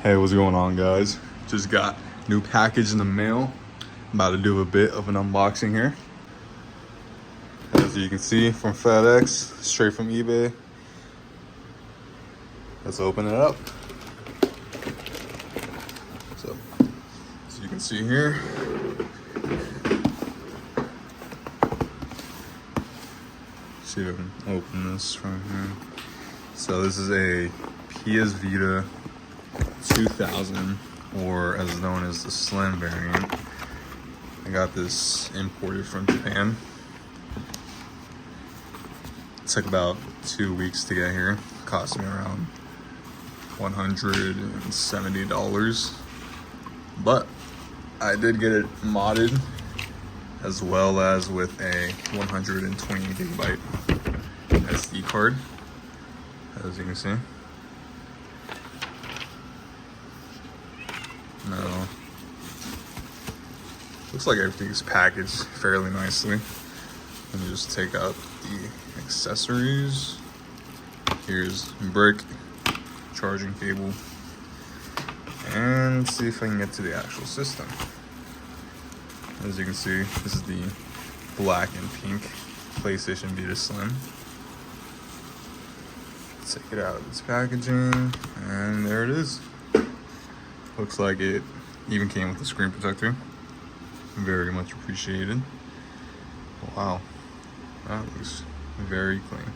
Hey, what's going on, guys? Just got new package in the mail. I'm about to do a bit of an unboxing here. As you can see, from FedEx, straight from eBay. Let's open it up. So, as you can see here, see if I can open this from here. So this is a PSVita 2000, or as known as the Slim variant. I got this imported from Japan. It took about 2 weeks to get here. It cost me around $170, but I did get it modded, as well as with a 120 gigabyte SD card, as you can see. Now, looks like everything is packaged fairly nicely. Let me just take out the accessories. Here's brick, charging cable, and see if I can get to the actual system. As you can see, this is the black and pink PlayStation Vita Slim. Take it out of its packaging, and there it is. Looks like it even came with a screen protector. Very much appreciated. Wow, that looks very clean.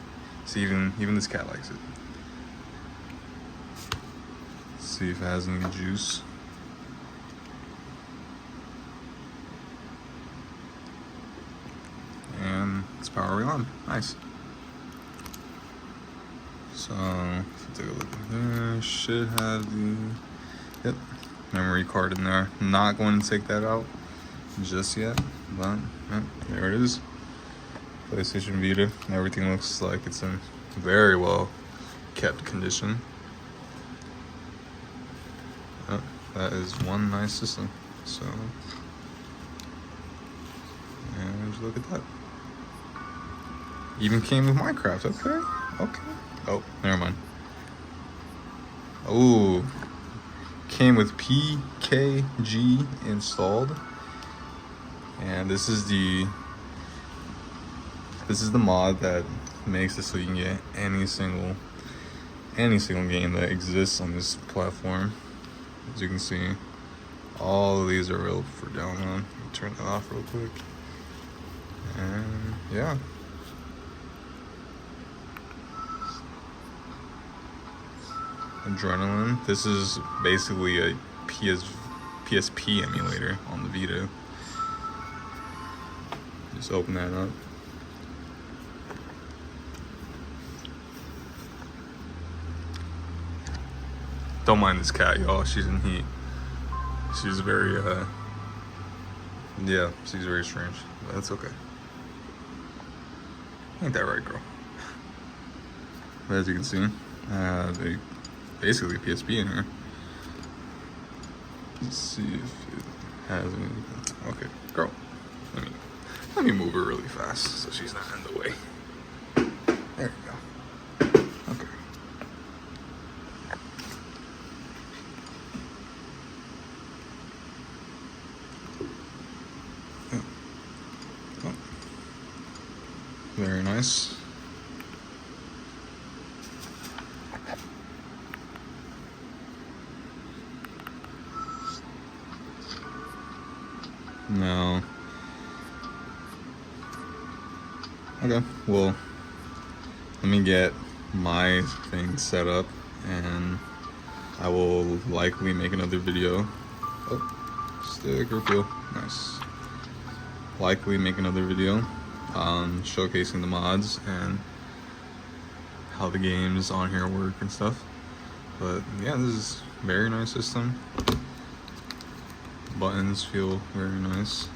See, even this cat likes it. Let's see if it has any juice. And it's powering on. Nice. So, if you take a look in here, should have the memory card in there. Not going to take that out just yet, but there it is. PlayStation Vita. Everything looks like it's in very well kept condition. That is one nice system. So, and look at that. Even came with Minecraft. Okay. Oh, never mind. Oh, came with PKG installed, and this is the mod that makes it so you can get any single game that exists on this platform. As you can see, all of these are available for download. Turn that off real quick, and yeah. Adrenaline. This is basically a PSP emulator on the Vita. Just open that up. Don't mind this cat, y'all. She's in heat. She's very, yeah, she's very strange, but that's okay. Ain't that right, girl? But as you can see, basically PSP in here. Let's see if it has anything. Okay, girl, let me move her really fast so she's not in the way. There you go. Okay. Oh. Very nice. No. Okay, well, let me get my thing set up, and I will likely make another video. Oh, sticker feel. Nice. Likely make another video showcasing the mods and how the games on here work and stuff. But yeah, this is a very nice system. Buttons feel very nice.